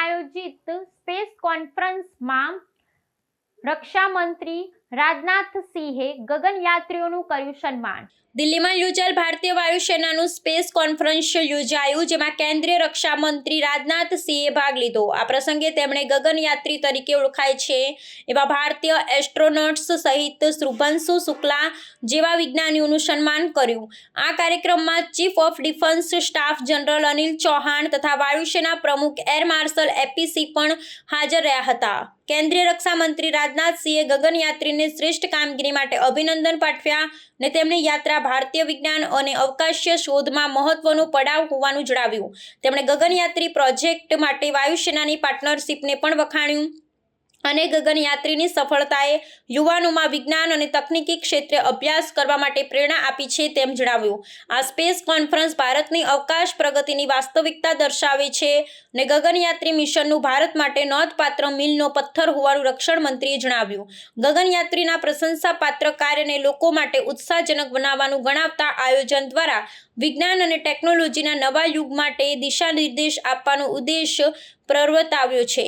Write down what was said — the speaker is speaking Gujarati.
આયોજિત સ્પેસ કોન્ફરન્સમાં રક્ષા મંત્રી રાજનાથ સિંહે ગગનયાત્રીઓનું કર્યું સન્માન। દિલ્હીમાં યોજાયેલ ભારતીય વાયુસેનાનું સ્પેસ કોન્ફરન્સ યોજાયું, જેમાં કેન્દ્રીય રક્ષા મંત્રી રાજનાથ સિંહે ભાગ લીધો। આ પ્રસંગે તેમણે ગગનયાત્રી તરીકે ઓળખાય છે એવા ભારતીય એસ્ટ્રોનોટ્સ સહિત શુભ્રાંશુ શુક્લા જેવા વિજ્ઞાનીઓનું સન્માન કર્યું। આ કાર્યક્રમમાં chief of defence staff general Anil Chauhan તથા વાયુસેના પ્રમુખ એર માર્શલ એપી સિંહ પણ હાજર રહ્યા હતા। કેન્દ્રીય રક્ષા મંત્રી રાજનાથ સિંહે ગગનયાત્રીને શ્રેષ્ઠ કામગીરી માટે અભિનંદન પાઠવ્યા અને તેમની યાત્રા ભારતીય વિજ્ઞાન અને અવકાશીય શોધમાં મહત્વનો પડાવ હોવાનું જણાવ્યું। તેમણે ગગનયાત્રી પ્રોજેક્ટ માટે વાયુસેનાની પાર્ટનરશિપને પણ વખાણ્યું અને ગગનયાત્રીની સફળતાએ યુવાનોમાં વિજ્ઞાન અને તકનીકી ક્ષેત્રે અભ્યાસ કરવા માટે પ્રેરણા આપી છે તેમ જણાવ્યું। આ સ્પેસ કોન્ફરન્સ ભારતની અવકાશ પ્રગતિની વાસ્તવિકતા દર્શાવે છે અને ગગનયાત્રી મિશનનું ભારત માટે નોંધપાત્ર મીલનો પથ્થર હોવાનું રક્ષણ મંત્રીએ જણાવ્યું। ગગનયાત્રીના પ્રશંસાપાત્ર કાર્યને લોકો માટે ઉત્સાહજનક બનાવવાનું ગણાવતા આયોજન દ્વારા વિજ્ઞાન અને ટેકનોલોજીના નવા યુગ માટે દિશા નિર્દેશ આપવાનો ઉદ્દેશ પ્રવર્તાવ્યો છે।